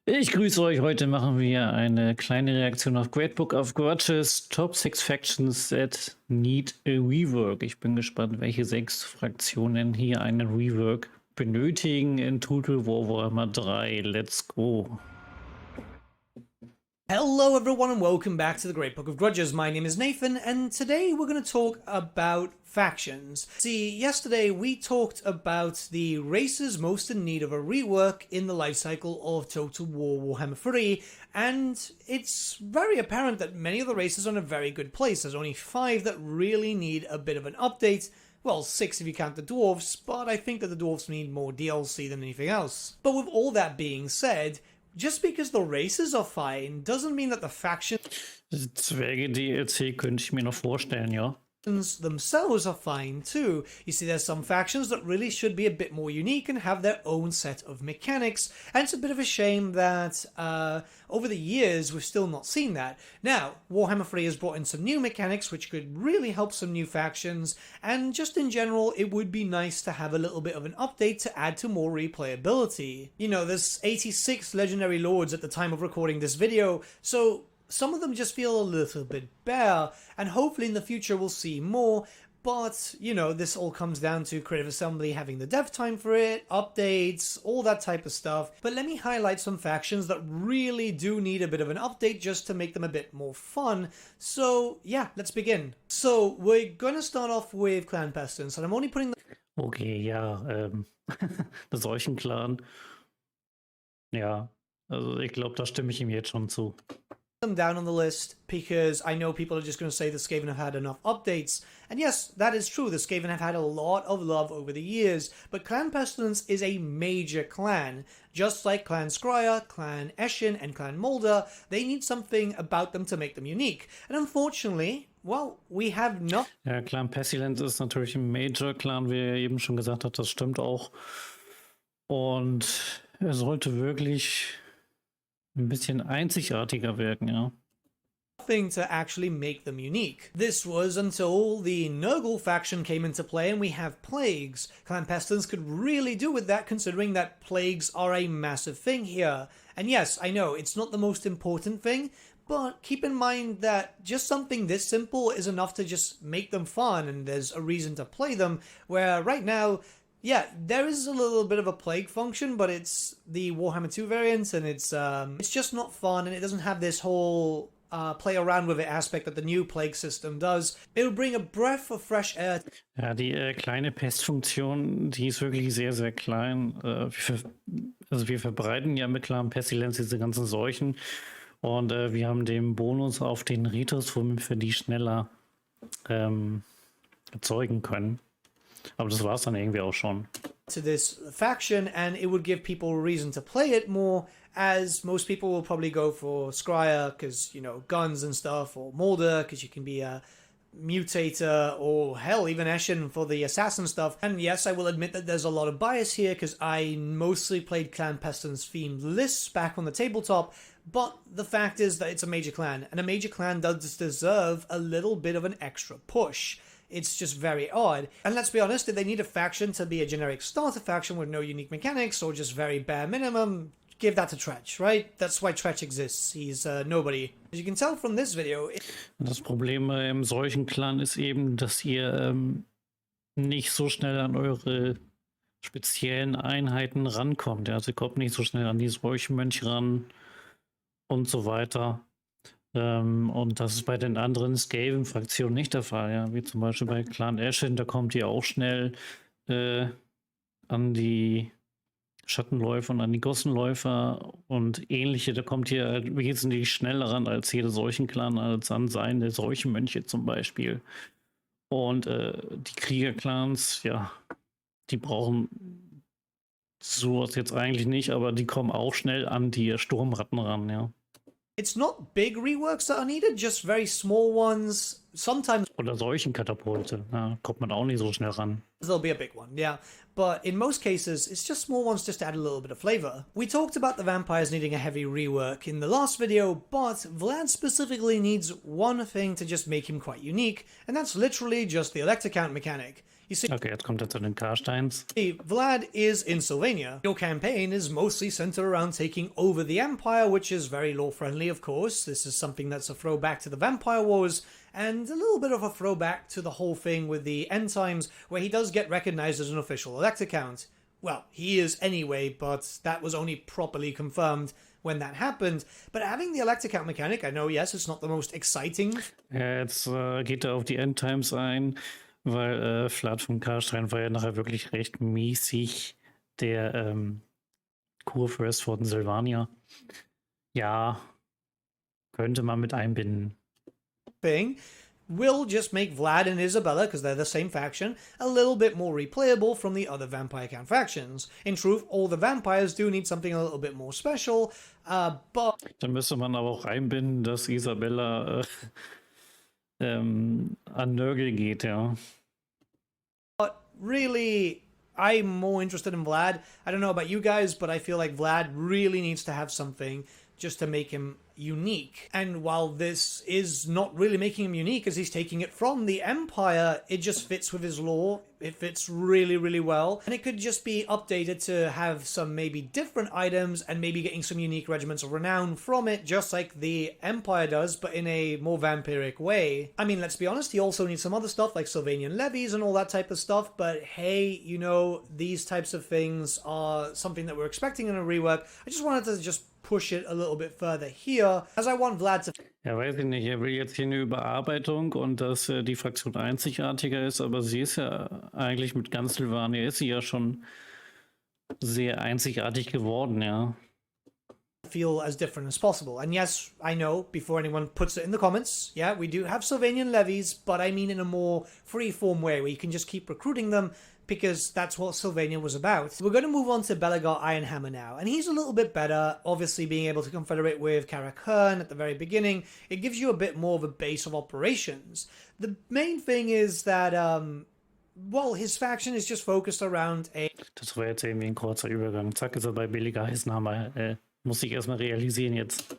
Ich grüße euch. Heute machen wir eine kleine Reaktion auf Great Book of Grudges Top 6 Factions that need a Rework. Ich bin gespannt, welche 6 Fraktionen hier einen Rework benötigen in Total Warhammer 3. Let's go. Hello everyone and welcome back to the Great Book of Grudges. My name is Nathan and today we're going to talk about factions. See, yesterday we talked about the races most in need of a rework in the life cycle of Total War Warhammer 3, and it's very apparent that many of the races are in a very good place. There's only 5 that really need a bit of an update. Well, 6 if you count the dwarves, but I think that the dwarves need more DLC than anything else. But with all that being said, just because the races are fine doesn't mean that the factions Zwerge-DLC könnte ich mir noch vorstellen, ja. themselves are fine too. You see, there's some factions that really should be a bit more unique and have their own set of mechanics, and it's a bit of a shame that over the years we've still not seen that. Now, Warhammer 3 has brought in some new mechanics which could really help some new factions, and just in general it would be nice to have a little bit of an update to add to more replayability. You know, there's 86 legendary lords at the time of recording this video, so some of them just feel a little bit bare, and hopefully in the future we'll see more, but, you know, this all comes down to Creative Assembly having the dev time for it, updates, all that type of stuff. But let me highlight some factions that really do need a bit of an update just to make them a bit more fun. So, yeah, let's begin. So, we're gonna start off with Clan Pestilence, and I'm only putting the Okay, ja, der Seuchenclan. Ja, also ich glaube, da stimme ich ihm jetzt schon zu. them down on the list because I know people are just going to say the Skaven have had enough updates. And yes, that is true. The Skaven have had a lot of love over the years, but Clan Pestilence is a major clan. Just like Clan Scryer, Clan Eschen, and Clan Mulder, they need something about them to make them unique. And unfortunately, well, we have not. Ja, Clan Pestilence ist natürlich ein Major-Clan, wie er eben schon gesagt hat, das stimmt auch. Und er sollte wirklich ein bisschen einzigartiger wirken, ja. Thing to actually make them unique. This was until the Nurgle faction came into play and we have plagues. Clan Pestilence could really do with that, considering that plagues are a massive thing here. And yes, I know, it's not the most important thing, but keep in mind that just something this simple is enough to just make them fun and there's a reason to play them, where right now, yeah, there is a little bit of a plague function, but it's the Warhammer 2 variant, and it's just not fun, and it doesn't have this whole play around with it aspect that the new plague system does. It will bring a breath of fresh air. Ja, die kleine Pestfunktion, die ist wirklich sehr, sehr klein. Also wir verbreiten ja mit Clan Pestilence diese ganzen Seuchen, und wir haben den Bonus auf den Ritus, womit wir die schneller erzeugen können. Aber das war es dann irgendwie auch schon. To this faction, and it would give people a reason to play it more, as most people will probably go for Scryer because, you know, guns and stuff, or Mulder because you can be a mutator, or hell, even Eschen for the assassin stuff. And yes, I will admit that there's a lot of bias here because I mostly played Clan Pestilence themed lists back on the tabletop, but the fact is that it's a major clan, and a major clan does deserve a little bit of an extra push. It's just very odd. And let's be honest, if they need a faction to be a generic starter faction with no unique mechanics or just very bare minimum, give that to Tretch, right? That's why Tretch exists. He's nobody. As you can tell from this video. Das Problem im Seuchenclan ist eben, dass ihr nicht so schnell an eure speziellen Einheiten rankommt. Also ihr kommt nicht so schnell an die Seuchenmönche ran und so weiter. Und das ist bei den anderen Skaven-Fraktionen nicht der Fall, ja. Wie zum Beispiel bei Clan Eschen, da kommt ihr auch schnell an die Schattenläufer und an die Gossenläufer und ähnliche. Da kommt ihr halt wesentlich schneller ran als jeder Seuchenclan, als an seine Seuchenmönche zum Beispiel. Und die Kriegerclans, ja, die brauchen sowas jetzt eigentlich nicht, aber die kommen auch schnell an die Sturmratten ran, ja. It's not big reworks that are needed, just very small ones. Sometimes oder Seuchenkatapulte, ja, kommt man auch nicht so schnell ran. there'll be a big one, yeah. But in most cases, it's just small ones just to add a little bit of flavor. We talked about the vampires needing a heavy rework in the last video, but Vlad specifically needs one thing to just make him quite unique, and that's literally just the Elector Count mechanic. You see, Okay, jetzt kommt er zu den Karsteins. Vlad is in Sylvania. Your campaign is mostly centered around taking over the Empire, which is very lore-friendly, of course. This is something that's a throwback to the Vampire Wars, and a little bit of a throwback to the whole thing with the end times, where he does get recognized as an official Elector Count. Well, he is anyway, but that was only properly confirmed when that happened. But having the Elector Count mechanic, I know, yes, it's not the most exciting. Ja, jetzt geht er auf die Endtimes ein, weil Vlad von Karstein war ja nachher wirklich recht mäßig der Kurfürst von Sylvania. Ja, könnte man mit einbinden. Thing will just make Vlad and Isabella, because they're the same faction, a little bit more replayable from the other Vampire Count factions. In truth, all the vampires do need something a little bit more special, but... Dann müsste man aber auch einbinden, dass Isabella an Nörgel geht, ja. But really, I'm more interested in Vlad. I don't know about you guys, but I feel like Vlad really needs to have something just to make him unique. And while this is not really making him unique as he's taking it from the Empire, it just fits with his lore. It fits really, really well. And it could just be updated to have some maybe different items and maybe getting some unique regiments of renown from it, just like the Empire does, but in a more vampiric way. I mean, let's be honest, he also needs some other stuff like Sylvanian levies and all that type of stuff, but hey, you know, these types of things are something that we're expecting in a rework. I just wanted to just push it a little bit further here, as I want Vlad to... Ja, weiß ich nicht. Er will jetzt hier eine Überarbeitung und dass die Fraktion einzigartiger ist, aber sie ist ja eigentlich mit ganz Sylvania ist sie ja schon sehr einzigartig geworden, ja. Feel as different as possible. And yes, I know, before anyone puts it in the comments, yeah, we do have Sylvanian levies, but I mean in a more free-form way, where you can just keep recruiting them, because that's what Sylvania was about. We're going to move on to Belegar Ironhammer now, and he's a little bit better, obviously being able to confederate with Karak Hearn at the very beginning. It gives you a bit more of a base of operations. The main thing is that, well, his faction is just focused around a... Das war jetzt irgendwie ein kurzer Übergang. Zack, ist er bei Belegar Ironhammer. Muss ich erstmal realisieren jetzt.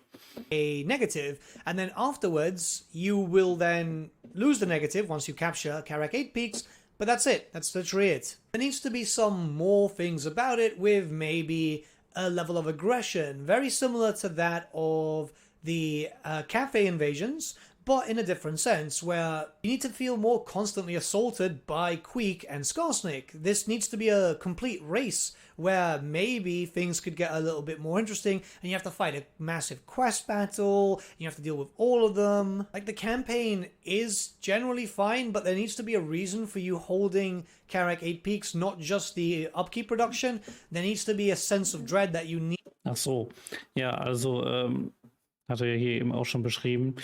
A negative, and then afterwards, you will then lose the negative once you capture Karak 8 Peaks. But that's it. That's literally it. There needs to be some more things about it with maybe a level of aggression, very similar to that of the cafe invasions, but in a different sense, where you need to feel more constantly assaulted by Queek and Skarsnik. This needs to be a complete race where maybe things could get a little bit more interesting and you have to fight a massive quest battle, you have to deal with all of them. Like, the campaign is generally fine, but there needs to be a reason for you holding Karak 8 Peaks, not just the upkeep production. There needs to be a sense of dread that you need. Ach so, ja, also hat er ja hier eben auch schon beschrieben,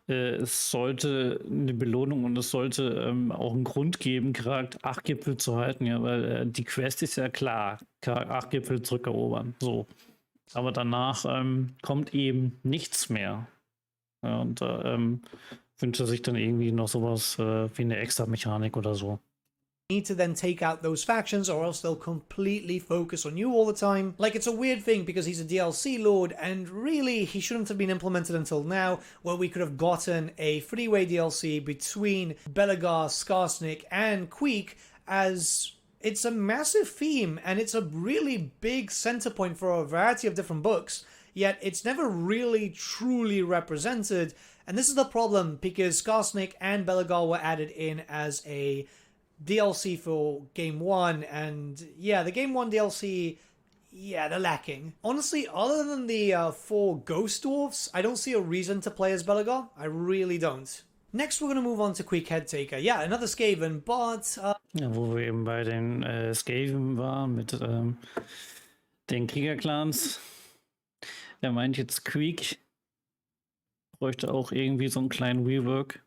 es sollte eine Belohnung und es sollte auch einen Grund geben, Charakter 8 Gipfel zu halten, ja, weil die Quest ist ja klar, Charakter 8 Gipfel zurückerobern, so. Aber danach kommt eben nichts mehr. Ja, und da wünscht er sich dann irgendwie noch sowas wie eine Extra-Mechanik oder so. Need to then take out those factions or else they'll completely focus on you all the time. Like, it's a weird thing because he's a DLC lord and really he shouldn't have been implemented until now, where we could have gotten a three-way DLC between Belegar, Skarsnik and Queek, as it's a massive theme and it's a really big center point for a variety of different books, yet it's never really truly represented. And this is the problem, because Skarsnik and Belegar were added in as a DLC for Game 1, and yeah, the Game 1 DLC, yeah, they're lacking. Honestly, other than the 4 Ghost Dwarfs, I don't see a reason to play as Belegar. I really don't. Next, we're going to move on to Quick Head Taker. Yeah, another Skaven, but... Ja, wo wir eben bei den Skaven waren mit den Kriegerclans. Der meint jetzt Queek bräuchte auch irgendwie so einen kleinen Rework.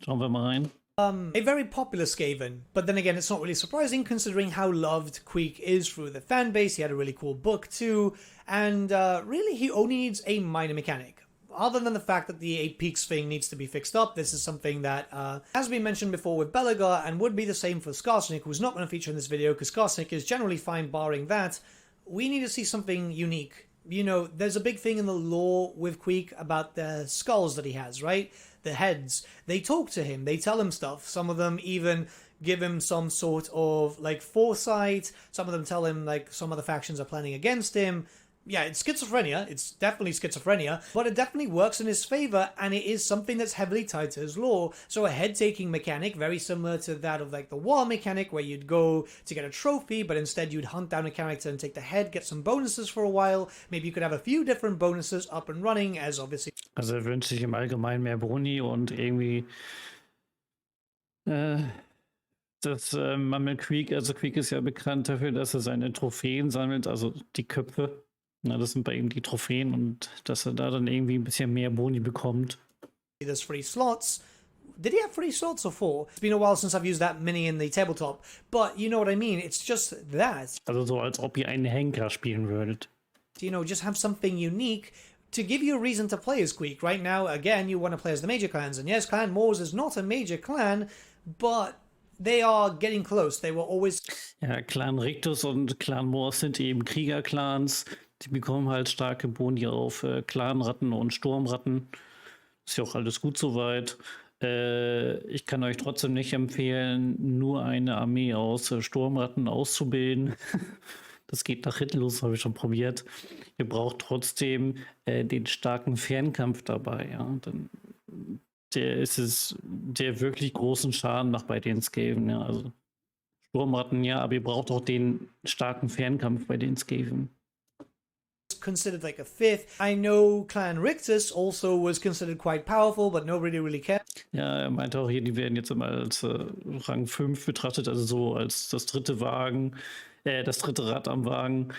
Schauen wir mal rein. A very popular Skaven, but then again, it's not really surprising considering how loved Queek is through the fan base. He had a really cool book too, and really he only needs a minor mechanic. Other than the fact that the 8 Peaks thing needs to be fixed up, this is something that has been mentioned before with Belegar and would be the same for Skarsnik, who's not going to feature in this video because Skarsnik is generally fine barring that. We need to see something unique. You know, there's a big thing in the lore with Queek about the skulls that he has, right? The heads. They talk to him, they tell him stuff. Some of them even give him some sort of like foresight. Some of them tell him like some other factions are planning against him. Yeah, it's schizophrenia. It's definitely schizophrenia, but it definitely works in his favor, and it is something that's heavily tied to his lore. So a head-taking mechanic, very similar to that of like the war mechanic, where you'd go to get a trophy, but instead you'd hunt down a character and take the head, get some bonuses for a while. Maybe you could have a few different bonuses up and running, as obviously. Also er wünscht sich im Allgemeinen mehr Boni und irgendwie dass man mit Creek, also Creek ist ja bekannt dafür, dass er seine Trophäen sammelt, also die Köpfe. Na, das sind bei ihm die Trophäen und dass er da dann irgendwie ein bisschen mehr Boni bekommt. There's 3 slots. Did he have 3 slots or 4? It's been a while since I've used that mini in the tabletop, but you know what I mean. It's just that. Also so, als ob ihr einen Henker spielen würdet. You know, just have something unique to give you a reason to play as Squeak. Right now, again, you want to play as the major clans, and yes, Clan Moors is not a major clan, but they are getting close. They were always. Ja, Clan Rictus und Clan Moors sind eben Kriegerclans. Die bekommen halt starke Boni auf Clanratten und Sturmratten. Ist ja auch alles gut soweit. Ich kann euch trotzdem nicht empfehlen, nur eine Armee aus Sturmratten auszubilden. Das geht nach hinten los, habe ich schon probiert. Ihr braucht trotzdem den starken Fernkampf dabei. Ja? Dann, der wirklich großen Schaden macht bei den Skaven. Ja? Also Sturmratten ja, aber ihr braucht auch den starken Fernkampf bei den Skaven. Considered like a 5th. I know Clan Rictus also was considered quite powerful, but nobody really cared. Ja, er meinte auch hier, die werden jetzt immer als Rang 5 betrachtet, also so als das dritte Rad am Wagen.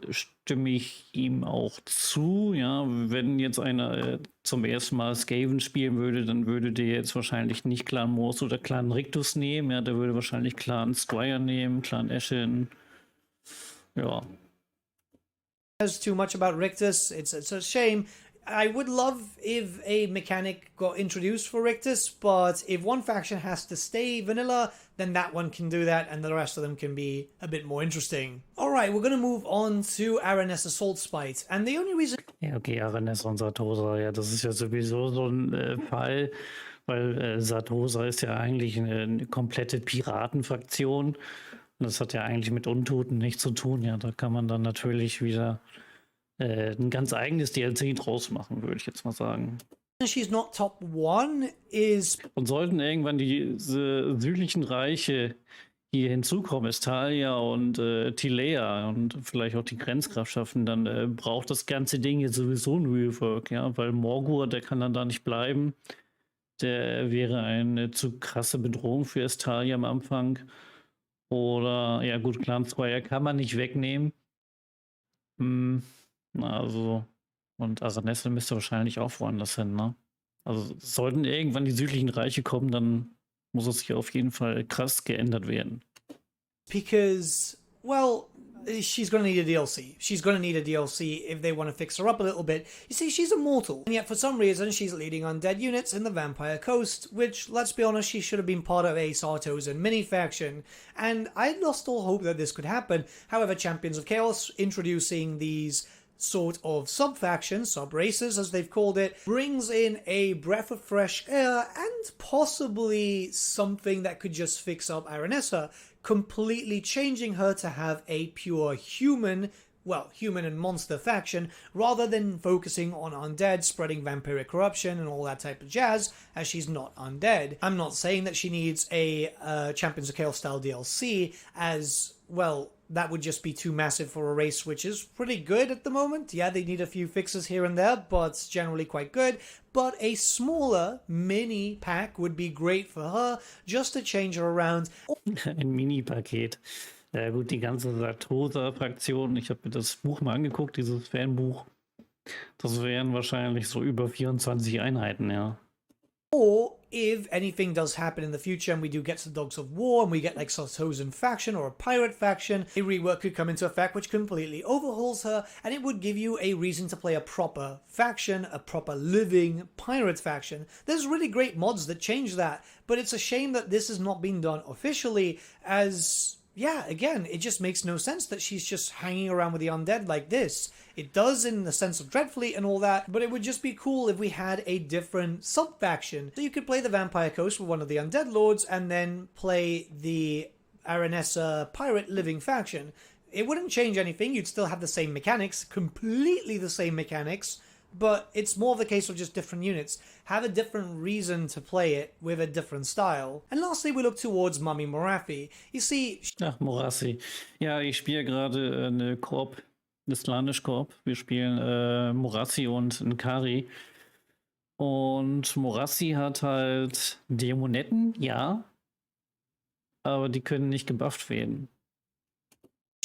Stimme ich ihm auch zu. Ja, wenn jetzt einer zum ersten Mal Skaven spielen würde, dann würde der jetzt wahrscheinlich nicht Clan Moors oder Clan Rictus nehmen. Ja, der würde wahrscheinlich Clan Squire nehmen, Clan Ashen. Ja. Too much about Rictus. It's a shame. I would love if a mechanic got introduced for Rictus, but if one faction has to stay vanilla, then that one can do that, and the rest of them can be a bit more interesting. Alright, we're going to move on to Araness Assault Spite, and the only reason... Ja, okay, Araness und Satosa, ja, das ist ja sowieso so ein Fall, weil Satosa ist ja eigentlich eine komplette Piratenfraktion. Das hat ja eigentlich mit Untoten nichts zu tun. Ja, da kann man dann natürlich wieder ein ganz eigenes DLC draus machen, würde ich jetzt mal sagen. She's not top 1 is. Und sollten irgendwann diese südlichen Reiche hier hinzukommen, Estalia und Tilea und vielleicht auch die Grenzgrafschaften, dann braucht das ganze Ding jetzt sowieso ein Rework, ja, weil Morgur, der kann dann da nicht bleiben. Der wäre eine zu krasse Bedrohung für Estalia am Anfang. Oder, ja gut, Clan Squire kann man nicht wegnehmen. Also, und Aranesse müsste wahrscheinlich auch woanders hin, ne? Also, sollten irgendwann die südlichen Reiche kommen, dann muss es hier auf jeden Fall krass geändert werden. Because, well, she's going to need a DLC. She's going to need a DLC if they want to fix her up a little bit. You see, she's immortal, and yet for some reason she's leading undead units in the Vampire Coast, which, let's be honest, she should have been part of a Sartosan mini-faction, and I lost all hope that this could happen. However, Champions of Chaos introducing these sort of sub-factions, sub-races as they've called it, brings in a breath of fresh air and possibly something that could just fix up Aranessa, completely changing her to have a pure human, well, human and monster faction, rather than focusing on undead, spreading vampiric corruption and all that type of jazz, as she's not undead. I'm not saying that she needs a Champions of Chaos style DLC, as, well, that would just be too massive for a race which is pretty good at the moment. Yeah, they need a few fixes here and there, but generally quite good. But a smaller mini pack would be great for her, just to change her around. Ein Mini-Paket. Ja gut, die ganze Satosa-Fraktion, ich habe mir das Buch mal angeguckt, dieses Fanbuch. Das wären wahrscheinlich so über 24 Einheiten, ja. Or if anything does happen in the future and we do get to the Dogs of War and we get like Sartosan faction or a pirate faction, a rework could come into effect which completely overhauls her, and it would give you a reason to play a proper faction, a proper living pirate faction. There's really great mods that change that, but it's a shame that this has not been done officially, as yeah, again, it just makes no sense that she's just hanging around with the undead like this. It does in the sense of Dreadfleet and all that, but it would just be cool if we had a different sub-faction. So you could play the Vampire Coast with one of the undead lords and then play the Aranessa Pirate Living faction. It wouldn't change anything, you'd still have the same mechanics, completely the same mechanics, but it's more the case of just different units. Have a different reason to play it with a different style. And lastly, we look towards Mummy Morathi. You see... Ach, Morassi. Ja, ich spiele gerade eine Koop, eine Slanisch-Koop. Wir spielen Morassi und Nkari. Und Morassi hat halt Dämonetten, ja, aber die können nicht gebufft werden.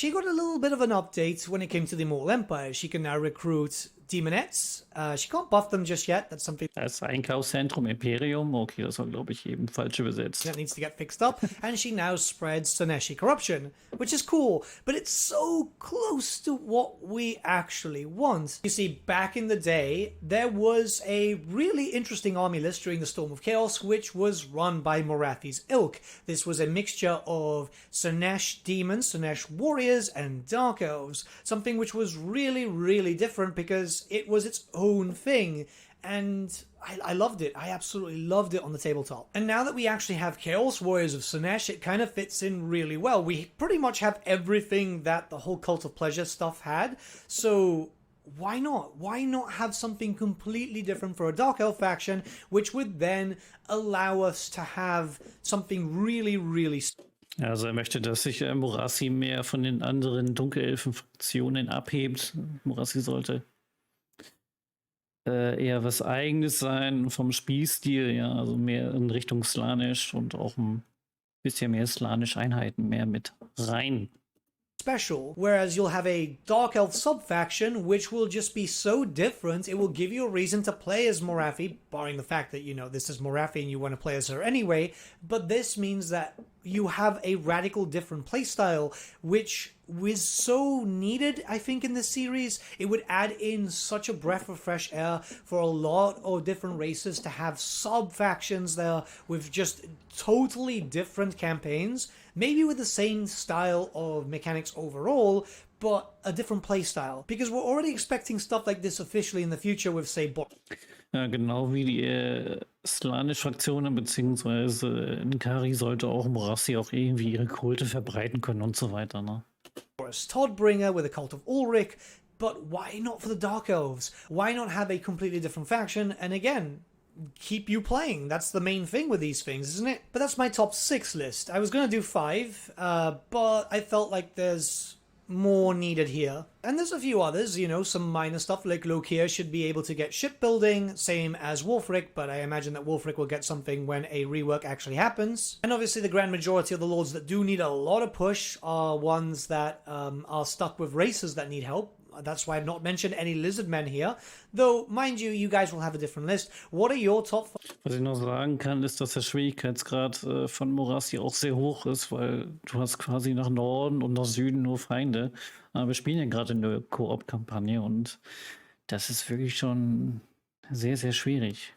She got a little bit of an update when it came to the Immortal Empire. She can now recruit Demonettes. She can't buff them just yet. That's something Das Einkaufszentrum Imperium, okay, das war glaube ich eben falsch übersetzt. that needs to get fixed up. And she now spreads Soneshi corruption, which is cool, but it's so close to what we actually want. You see, back in the day, there was a really interesting army list during the Storm of Chaos, which was run by Morathi's ilk. This was a mixture of Sonesh demons, Sonesh warriors, and dark elves. Something which was really, really different because it was its own thing. And I loved it. I absolutely loved it on the tabletop. And now that we actually have Chaos Warriors of Sonesh, it kind of fits in really well. We pretty much have everything that the whole Cult of Pleasure stuff had. So why not? Why not have something completely different for a Dark Elf faction, which would then allow us to have something really, really... Also er möchte, dass sich Morassi mehr von den anderen Dunkelelfen-Fraktionen abhebt. Morassi sollte eher was Eigenes sein vom Spielstil, ja, also mehr in Richtung Slanisch und auch ein bisschen mehr Slanisch-Einheiten mehr mit rein. Special, whereas you'll have a Dark Elf sub-faction which will just be so different, it will give you a reason to play as Morathi, barring the fact that, you know, this is Morathi and you want to play as her anyway, but this means that you have a radical different playstyle, which was so needed, I think, in this series. It would add in such a breath of fresh air for a lot of different races to have sub-factions there with just totally different campaigns, maybe with the same style of mechanics overall, but a different playstyle. Because we're already expecting stuff like this officially in the future with, say, Ja, genau wie die Slanisch-Fraktionen, beziehungsweise Nkari sollte auch Morassi auch irgendwie ihre Kulte verbreiten können und so weiter, ne? Boris Toddbringer with a Cult of Ulrich, but why not for the Dark Elves? Why not have a completely different faction? And again, keep you playing. That's the main thing with these things, isn't it? But that's my top 6 list. I was going to do 5, but I felt like there's more needed here. And there's a few others, you know, some minor stuff like Lokia should be able to get shipbuilding, same as Wulfric, but I imagine that Wulfric will get something when a rework actually happens. And obviously the grand majority of the lords that do need a lot of push are ones that are stuck with races that need help. That's why I've not mentioned any lizard men here. Though, mind you, you guys will have a different list. What are your top 5? Was ich noch sagen kann, ist, dass der Schwierigkeitsgrad von Morassi auch sehr hoch ist, weil du hast quasi nach Norden und nach Süden nur Feinde. Aber wir spielen ja gerade eine Koop-Kampagne und das ist wirklich schon sehr, sehr schwierig.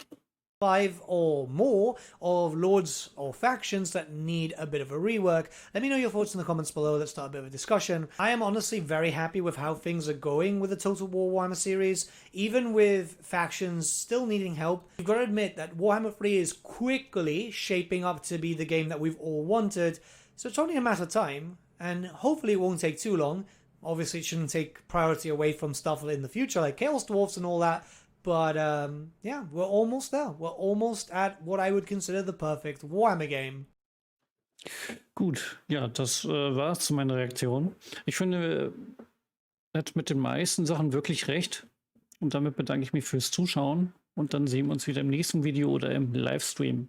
5 or more of lords or factions that need a bit of a rework. Let me know your thoughts in the comments below. Let's start a bit of a discussion. I am honestly very happy with how things are going with the Total War Warhammer series, even with factions still needing help. You've got to admit that Warhammer 3 is quickly shaping up to be the game that we've all wanted, so it's only a matter of time, and hopefully it won't take too long. Obviously it shouldn't take priority away from stuff in the future like Chaos Dwarfs and all that. But, yeah, we're almost there. We're almost at what I would consider the perfect Warhammer game. Gut, ja, das war's zu meiner Reaktion. Ich finde, er hat mit den meisten Sachen wirklich recht. Und damit bedanke ich mich fürs Zuschauen. Und dann sehen wir uns wieder im nächsten Video oder im Livestream.